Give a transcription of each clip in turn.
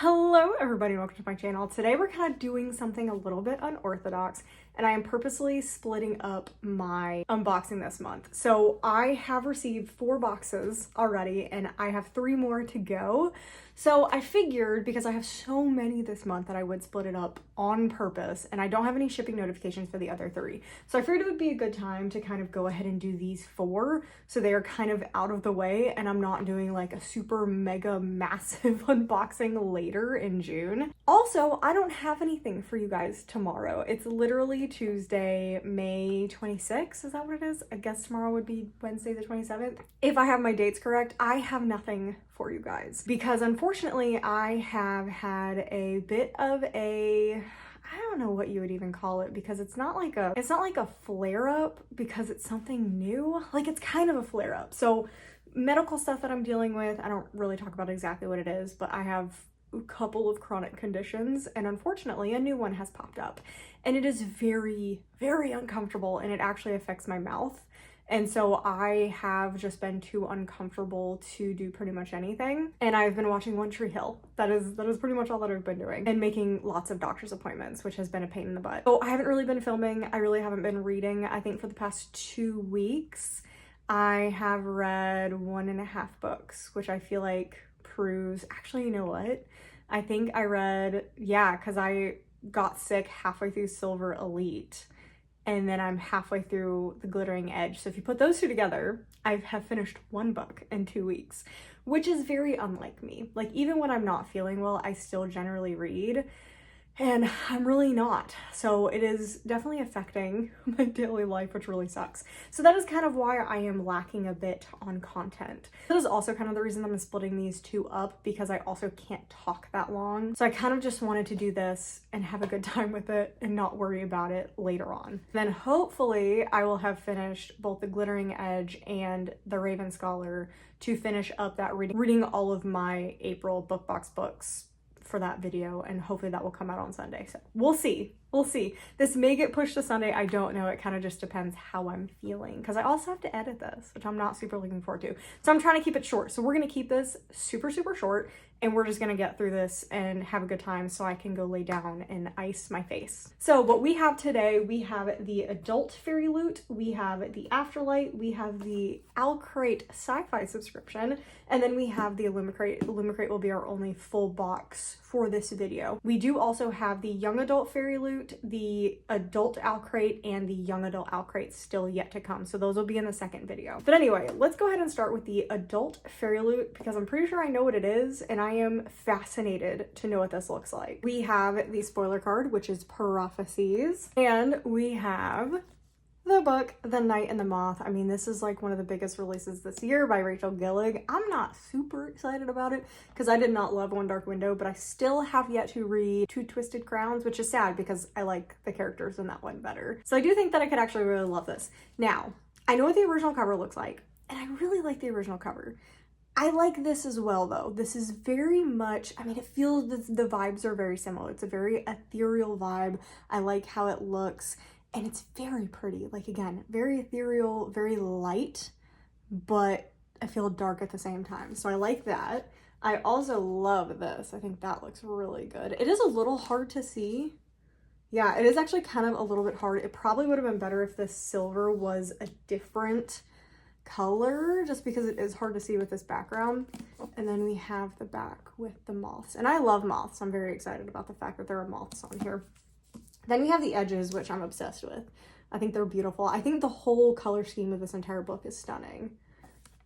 Hello everybody, welcome to my channel. Today we're kind of doing something a little bit unorthodox, and I am purposely splitting up my unboxing this month. So I have received 4 boxes already and I have 3 more to go. So I figured, because I have so many this month, that I would split it up on purpose, and I don't have any shipping notifications for the other 3. So I figured it would be a good time to kind of go ahead and do these 4 so they are kind of out of the way and I'm not doing like a super mega massive unboxing later in June. Also, I don't have anything for you guys tomorrow. It's literally Tuesday, May 26th. Is that what it is? I guess tomorrow would be Wednesday the 27th. If I have my dates correct, I have nothing for you guys because unfortunately I have had a bit of a, I don't know what you would even call it, because it's not like a flare-up because it's something new. Like, it's kind of a flare-up. So medical stuff that I'm dealing with, I don't really talk about exactly what it is, but I have a couple of chronic conditions, and unfortunately a new one has popped up, and it is very, very uncomfortable, and it actually affects my mouth. And so I have just been too uncomfortable to do pretty much anything. And I've been watching One Tree Hill. That is pretty much all that I've been doing. And making lots of doctor's appointments, which has been a pain in the butt. So I haven't really been filming. I really haven't been reading. I think for the past 2 weeks, I have read 1.5 books, which I feel like proves, actually, you know what? I think I read, yeah, because I got sick halfway through Silver Elite. And then I'm halfway through The Glittering Edge. So if you put those 2 together, I have finished 1 book in 2 weeks, which is very unlike me. Like, even when I'm not feeling well, I still generally read, and I'm really not. So it is definitely affecting my daily life, which really sucks. So that is kind of why I am lacking a bit on content. That is also kind of the reason I'm splitting these 2 up, because I also can't talk that long. So I kind of just wanted to do this and have a good time with it and not worry about it later on. Then hopefully I will have finished both The Glittering Edge and The Raven Scholar to finish up that reading all of my April book box books for that video, and hopefully that will come out on Sunday. So we'll see. We'll see. This may get pushed to Sunday. I don't know. It kind of just depends how I'm feeling, because I also have to edit this, which I'm not super looking forward to. So I'm trying to keep it short. So we're going to keep this super, super short, and we're just going to get through this and have a good time so I can go lay down and ice my face. So what we have today, we have the adult Fairyloot, we have the Afterlight, we have the Owlcrate Sci-Fi subscription, and then we have the Illumicrate. Illumicrate will be our only full box for this video. We do also have the young adult Fairyloot, the adult Owlcrate, and the young adult Owlcrate still yet to come. So those will be in the second video. But anyway, let's go ahead and start with the adult Fairyloot, because I'm pretty sure I know what it is, and I am fascinated to know what this looks like. We have the spoiler card, which is Prophecies, and we have the book, The Night and the Moth. I mean, this is like one of the biggest releases this year by Rachel Gillig. I'm not super excited about it because I did not love One Dark Window, but I still have yet to read Two Twisted Crowns, which is sad because I like the characters in that one better. So I do think that I could actually really love this. Now, I know what the original cover looks like, and I really like the original cover. I like this as well, though. This is very much, I mean, it feels, the vibes are very similar. It's a very ethereal vibe. I like how it looks. And it's very pretty, like, again, very ethereal, very light, but I feel dark at the same time. So I like that. I also love this. I think that looks really good. It is a little hard to see. Yeah, it is actually kind of a little bit hard. It probably would have been better if this silver was a different color, just because it is hard to see with this background. And then we have the back with the moths. And I love moths. I'm very excited about the fact that there are moths on here. Then we have the edges, which I'm obsessed with. I think they're beautiful. I think the whole color scheme of this entire book is stunning.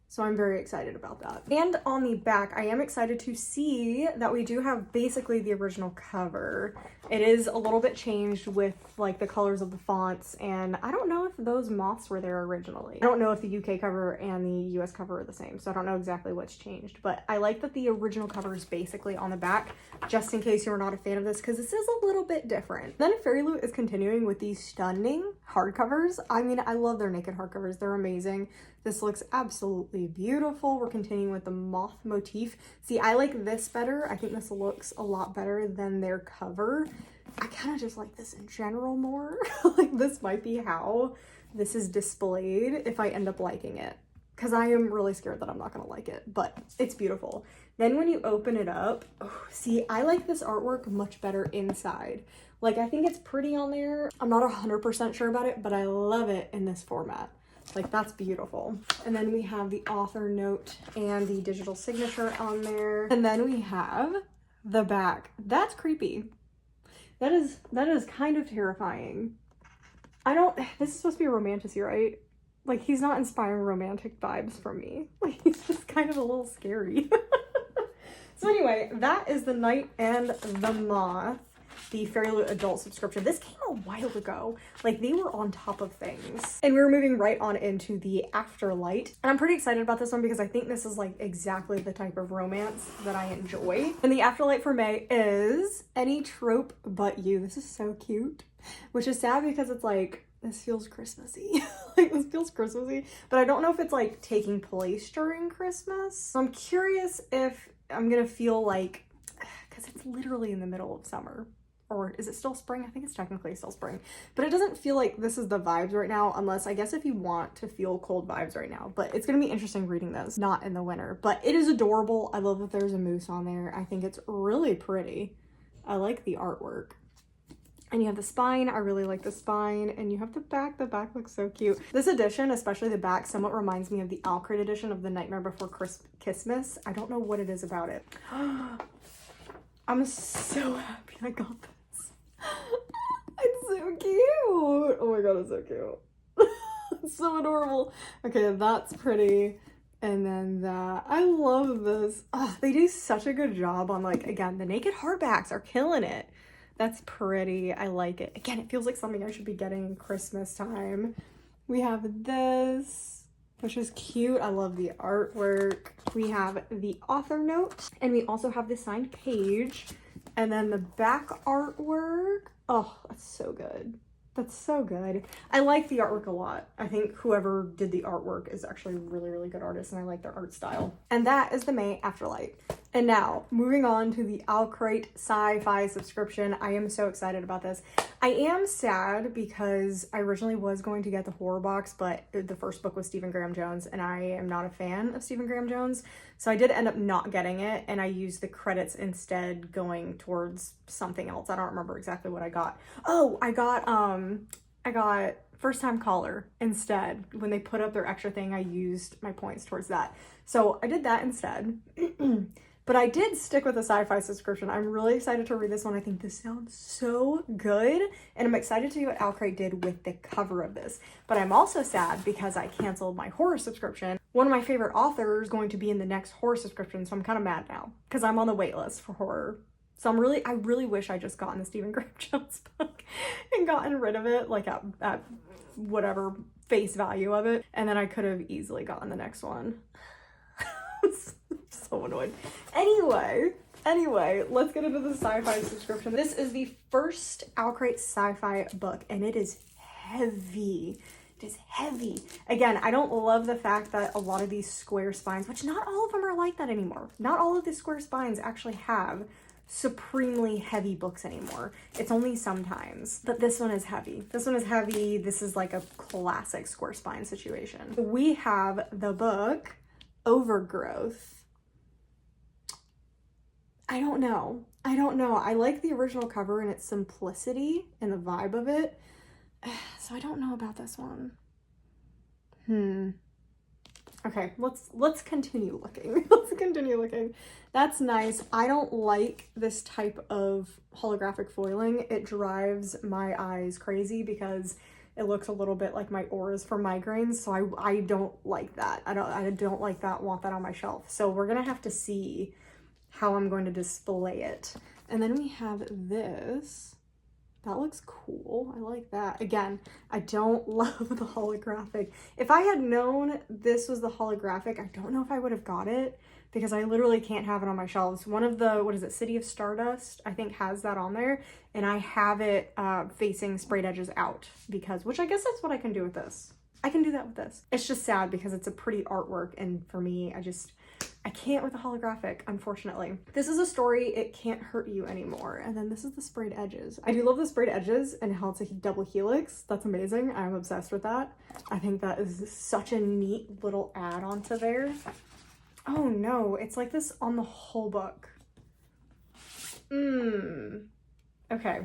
So I'm very excited about that. And on the back, I am excited to see that we do have basically the original cover. It is a little bit changed with like the colors of the fonts, and I don't know if those moths were there originally. I don't know if the UK cover and the US cover are the same, so I don't know exactly what's changed, but I like that the original cover is basically on the back, just in case you're not a fan of this, because this is a little bit different. Then Fairyloot is continuing with these stunning hardcovers. I mean, I love their naked hardcovers. They're amazing. This looks absolutely beautiful. We're continuing with the moth motif. See, I like this better. I think this looks a lot better than their cover. I kind of just like this in general more. Like, this might be how this is displayed if I end up liking it, because I am really scared that I'm not gonna like it, but it's beautiful. Then when you open it up, oh, see, I like this artwork much better inside. Like, I think it's pretty on there. I'm not 100% sure about it, but I love it in this format. Like, that's beautiful. And then we have the author note and the digital signature on there. And then we have the back. That's creepy. That is kind of terrifying. This is supposed to be a romantasy, right? Like, he's not inspiring romantic vibes from me. Like, he's just kind of a little scary. So anyway, that is The Night and the Moth, the Fairyloot adult subscription. This came a while ago. Like, they were on top of things. And we were moving right on into the Afterlight. And I'm pretty excited about this one because I think this is like exactly the type of romance that I enjoy. And the Afterlight for May is Any Trope But You. This is so cute. Which is sad because it's like, this feels Christmassy. Like, this feels Christmassy. But I don't know if it's like taking place during Christmas. So I'm curious if I'm gonna feel like, because it's literally in the middle of summer. Or is it still spring? I think it's technically still spring. But it doesn't feel like this is the vibes right now, unless I guess if you want to feel cold vibes right now. But it's gonna be interesting reading this, not in the winter. But it is adorable. I love that there's a moose on there. I think it's really pretty. I like the artwork. And you have the spine. I really like the spine. And you have the back. The back looks so cute. This edition, especially the back, somewhat reminds me of the Owlcrate edition of The Nightmare Before Christmas. I don't know what it is about it. I'm so happy I got this. It's so cute. Oh my god, it's so cute. It's so adorable. Okay, that's pretty. And then that. I love this. Oh, they do such a good job on, like, again, the naked hardbacks are killing it. That's pretty. I like it. Again, it feels like something I should be getting in Christmas time. We have this, which is cute. I love the artwork. We have the author note, and we also have the signed page. And then the back artwork. Oh, that's so good. That's so good. I like the artwork a lot. I think whoever did the artwork is actually a really, really good artist, and I like their art style. And that is the May Afterlight. And now, moving on to the Owlcrate Sci-Fi subscription. I am so excited about this. I am sad because I originally was going to get the horror box, but the first book was Stephen Graham Jones, and I am not a fan of Stephen Graham Jones. So I did end up not getting it, and I used the credits instead going towards something else. I don't remember exactly what I got. Oh, I got First Time Caller instead. When they put up their extra thing, I used my points towards that. So I did that instead. But I did stick with the Sci-Fi subscription. I'm really excited to read this one. I think this sounds so good. And I'm excited to see what Owlcrate did with the cover of this. But I'm also sad because I canceled my horror subscription. One of my favorite authors is going to be in the next horror subscription, so I'm kind of mad now because I'm on the wait list for horror. So I really wish I just gotten the Stephen Graham Jones book and gotten rid of it, like at whatever face value of it. And then I could have easily gotten the next one. So annoyed. Anyway, let's get into the Sci-Fi subscription. This is the first Owlcrate Sci-Fi book, and it is heavy. It is heavy. Again, I don't love the fact that a lot of these square spines, which not all of them are like that anymore. Not all of the square spines actually have supremely heavy books anymore. It's only sometimes. But this one is heavy. This one is heavy. This is like a classic square spine situation. We have the book Overgrowth. I don't know. I like the original cover and its simplicity and the vibe of it. So I don't know about this one. Okay, let's continue looking. Let's continue looking. That's nice. I don't like this type of holographic foiling. It drives my eyes crazy because it looks a little bit like my auras for migraines. So I don't like that. I don't like that. Want that on my shelf. So we're gonna have to see how I'm going to display it. And then we have this. That looks cool. I like that. Again, I don't love the holographic. If I had known this was the holographic, I don't know if I would have got it because I literally can't have it on my shelves. One of the, what is it, City of Stardust, I think has that on there. And I have it facing sprayed edges out because, which I guess that's what I can do with this. I can do that with this. It's just sad because it's a pretty artwork. And for me, I can't with the holographic, unfortunately. This is a story, It Can't Hurt You Anymore. And then this is the sprayed edges. I do love the sprayed edges and how it's a double helix. That's amazing. I'm obsessed with that. I think that is such a neat little add-on to there. Oh no, it's like this on the whole book. Okay.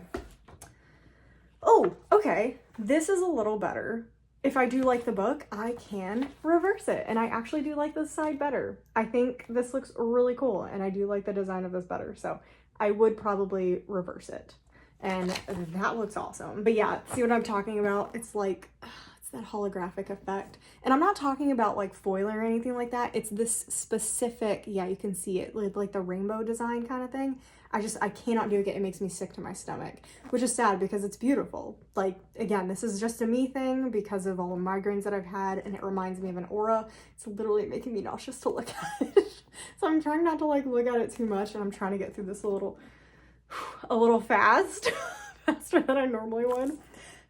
Oh, okay. This is a little better. If I do like the book, I can reverse it. And I actually do like this side better. I think this looks really cool and I do like the design of this better. So I would probably reverse it. And that looks awesome. But yeah, see what I'm talking about? It's like, it's that holographic effect. And I'm not talking about like foil or anything like that. It's this specific, yeah, you can see it, like the rainbow design kind of thing. I cannot do it. It makes me sick to my stomach, which is sad because it's beautiful. Like, again, this is just a me thing because of all the migraines that I've had, and it reminds me of an aura. It's literally making me nauseous to look at it. So I'm trying not to like look at it too much, and I'm trying to get through this a little fast, faster than I normally would.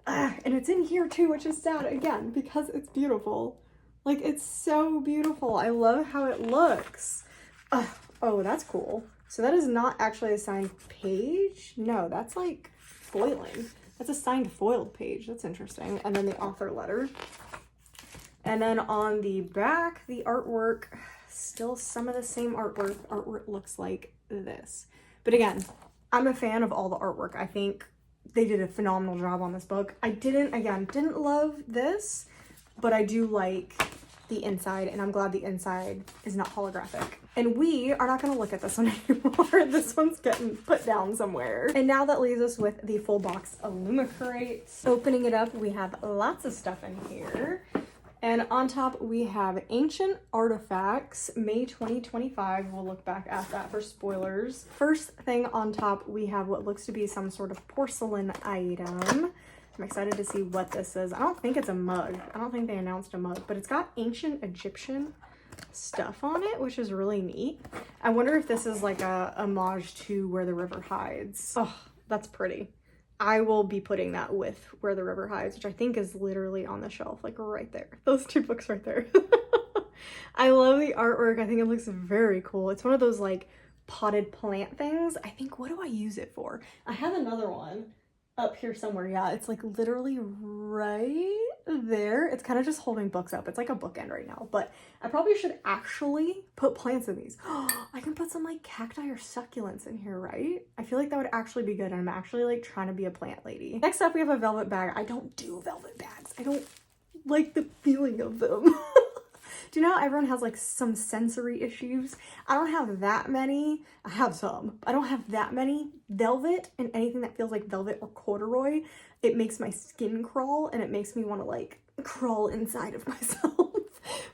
And it's in here too, which is sad again because it's beautiful. Like, it's so beautiful. I love how it looks. Oh, that's cool. So that is not actually a signed page. No, that's like foiling. That's a signed foiled page. That's interesting. And then the author letter. And then on the back, the artwork, still some of the same artwork. Artwork looks like this. But again, I'm a fan of all the artwork. I think they did a phenomenal job on this book. I didn't love this, but I do like the inside, and I'm glad the inside is not holographic. And we are not going to look at this one anymore. This one's getting put down somewhere. And now that leaves us with the full box Illumicrate. Opening it up, we have lots of stuff in here. And on top, we have Ancient Artifacts, May 2025. We'll look back at that for spoilers. First thing on top, we have what looks to be some sort of porcelain item. I'm excited to see what this is. I don't think it's a mug. I don't think they announced a mug, but it's got ancient Egyptian stuff on it, which is really neat. I wonder if this is like a homage to Where the River Hides. Oh, that's pretty. I will be putting that with Where the River Hides, which I think is literally on the shelf, like right there. Those two books right there. I love the artwork. I think it looks very cool. It's one of those like potted plant things. I think, what do I use it for? I have another one up here somewhere. Yeah, it's like literally right there. It's kind of just holding books up. It's like a bookend right now, but I probably should actually put plants in these. I can put some like cacti or succulents in here, right? I feel like that would actually be good. And I'm actually like trying to be a plant lady. Next up, we have a velvet bag. I don't do velvet bags. I don't like the feeling of them. Do you know how everyone has like some sensory issues? I don't have that many. I have some. I don't have that many. Velvet and anything that feels like velvet or corduroy, it makes my skin crawl and it makes me want to like crawl inside of myself.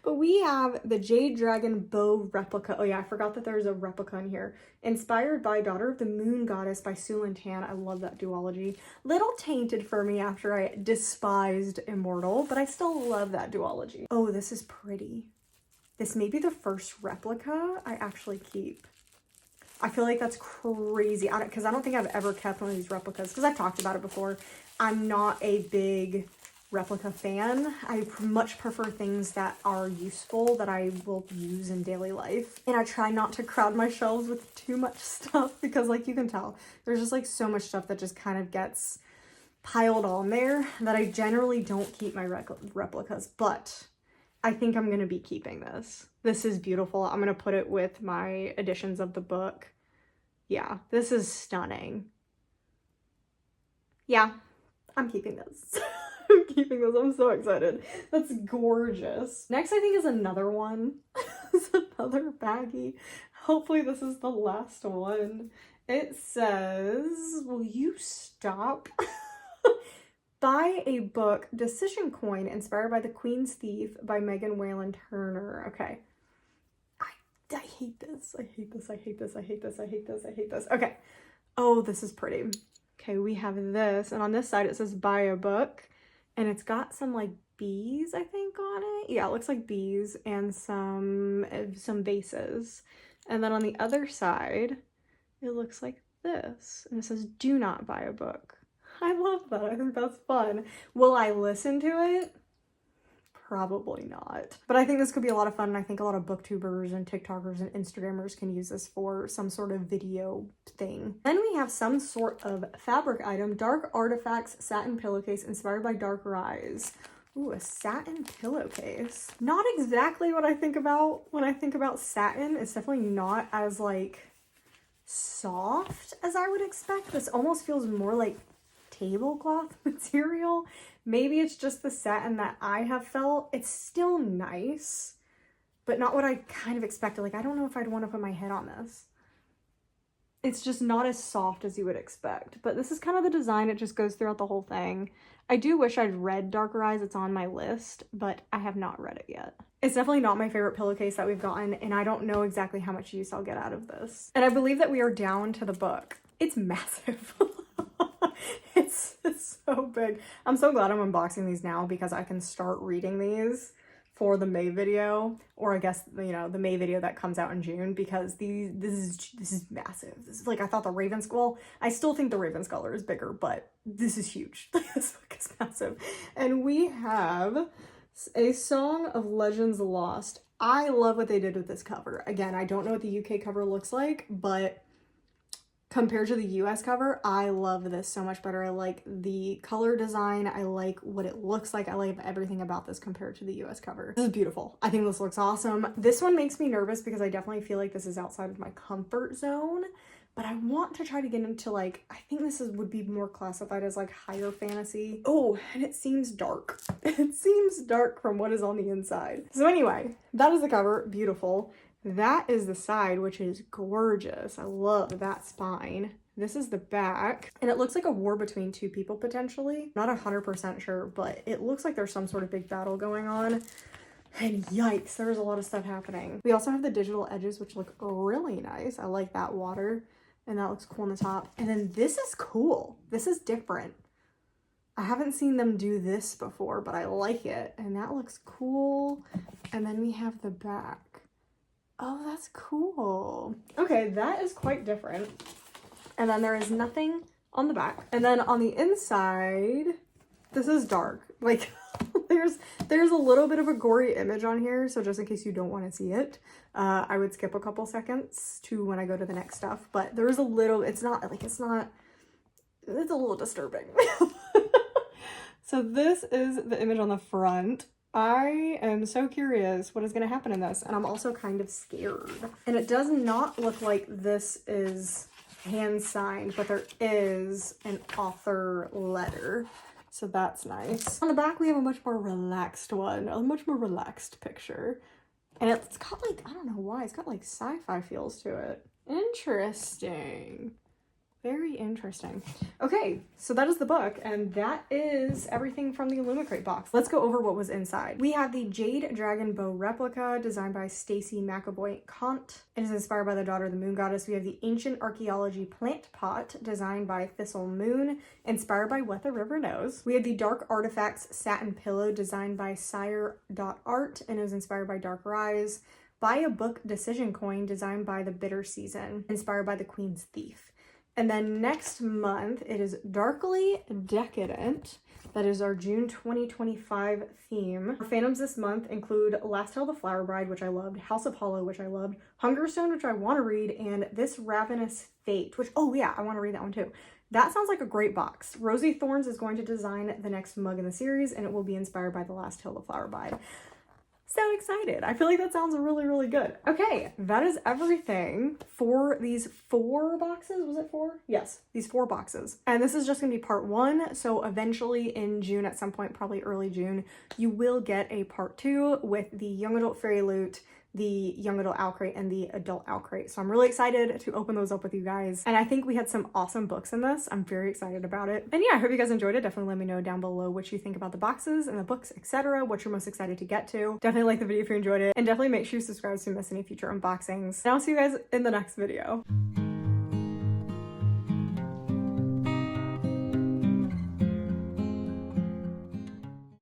But we have the Jade Dragon Bow replica. Oh yeah, I forgot that there's a replica in here. Inspired by Daughter of the Moon Goddess by Sulin Tan. I love that duology. Little tainted for me after I despised Immortal, but I still love that duology. Oh, this is pretty. This may be the first replica I actually keep. I feel like that's crazy, because I don't think I've ever kept one of these replicas, because I've talked about it before. I'm not a big replica fan. I much prefer things that are useful, that I will use in daily life. And I try not to crowd my shelves with too much stuff, because like you can tell, there's just like so much stuff that just kind of gets piled on there that I generally don't keep my replicas, but I think I'm going to be keeping this. This is beautiful. I'm going to put it with my editions of the book. Yeah, this is stunning. Yeah, I'm keeping this. I'm keeping this. I'm so excited. That's gorgeous. Next, I think, is another one. It's another baggie. Hopefully this is the last one. It says, will you stop? Buy a book, Decision Coin, inspired by The Queen's Thief by Megan Whalen Turner. Okay. I hate this. I hate this. I hate this. I hate this. I hate this. I hate this. Okay. Oh, this is pretty. Okay, we have this. And on this side, it says buy a book. And it's got some like bees, I think, on it. Yeah, it looks like bees and some vases. And then on the other side, it looks like this. And it says do not buy a book. I love that. I think that's fun. Will I listen to it? Probably not. But I think this could be a lot of fun, and I think a lot of booktubers and TikTokers and Instagrammers can use this for some sort of video thing. Then we have some sort of fabric item, Dark Artifacts Satin Pillowcase inspired by Dark Rise. Ooh, a satin pillowcase. Not exactly what I think about when I think about satin. It's definitely not as like soft as I would expect. This almost feels more like tablecloth material. Maybe it's just the satin that I have felt. It's still nice, but not what I kind of expected. Like, I don't know if I'd want to put my head on this. It's just not as soft as you would expect, but this is kind of the design. It just goes throughout the whole thing. I do wish I'd read Darker Eyes. It's on my list, but I have not read it yet. It's definitely not my favorite pillowcase that we've gotten, and I don't know exactly how much use I'll get out of this. And I believe that we are down to the book. It's massive. It's so big. I'm so glad I'm unboxing these now because I can start reading these for the May video, or I guess, you know, the May video that comes out in June, because this is massive. This is like, I thought the Raven Skull, I still think the Raven Skull is bigger, but this is huge. This book is massive. And we have A Song of Legends Lost. I love what they did with this cover. Again, I don't know what the UK cover looks like, but compared to the US cover, I love this so much better. I like the color design. I like what it looks like. I like everything about this compared to the US cover. This is beautiful. I think this looks awesome. This one makes me nervous because I definitely feel like this is outside of my comfort zone, but I want to try to get into like, I think this would be more classified as like higher fantasy. Oh, and it seems dark. It seems dark from what is on the inside. So anyway, that is the cover. Beautiful. That is the side, which is gorgeous. I love that spine. This is the back, and it looks like a war between two people potentially. Not 100% sure, but it looks like there's some sort of big battle going on. And yikes, there's a lot of stuff happening. We also have the digital edges, which look really nice. I like that water, and that looks cool on the top. And then this is cool. This is different. I haven't seen them do this before, but I like it, and that looks cool. And then we have the back. Oh, that's cool. Okay, that is quite different. And then there is nothing on the back. And then on the inside, this is dark. Like, there's a little bit of a gory image on here, so just in case you don't want to see it, I would skip a couple seconds to when I go to the next stuff. But there is a little, it's a little disturbing. So this is the image on the front. I am so curious what is going to happen in this, and I'm also kind of scared. And it does not look like this is hand signed, but there is an author letter, so that's nice. On the back we have a much more relaxed one, a much more relaxed picture, and it's got like, I don't know why, it's got like sci-fi feels to it. Interesting. Very interesting. Okay, so that is the book, and that is everything from the Illumicrate box. Let's go over what was inside. We have the Jade Dragon Bow replica designed by Stacy McAvoy-Kant. It is inspired by the Daughter of the Moon Goddess. We have the Ancient Archaeology Plant Pot designed by Thistle Moon, inspired by What the River Knows. We have the Dark Artifacts Satin Pillow designed by Sire.art and is inspired by Darker Eyes. Buy a Book Decision Coin designed by The Bitter Season, inspired by The Queen's Thief. And then next month, it is Darkly Decadent. That is our June 2025 theme. Our fandoms this month include Last Tale of the Flower Bride, which I loved, House of Hollow, which I loved, Hungerstone, which I want to read, and This Ravenous Fate, which, oh yeah, I want to read that one too. That sounds like a great box. Rosie Thorns is going to design the next mug in the series, and it will be inspired by The Last Tale of the Flower Bride. So excited. I feel like that sounds really, really good. Okay, that is everything for these 4 boxes. Was it 4? Yes, these 4 boxes. And this is just gonna be part 1. So eventually in June, at some point, probably early June, you will get a part 2 with the young adult Fairyloot, the young adult Owlcrate, and the adult Owlcrate. So I'm really excited to open those up with you guys. And I think we had some awesome books in this. I'm very excited about it. And yeah, I hope you guys enjoyed it. Definitely let me know down below what you think about the boxes and the books, etc. What you're most excited to get to. Definitely like the video if you enjoyed it. And definitely make sure you subscribe so you don't miss any future unboxings. And I'll see you guys in the next video.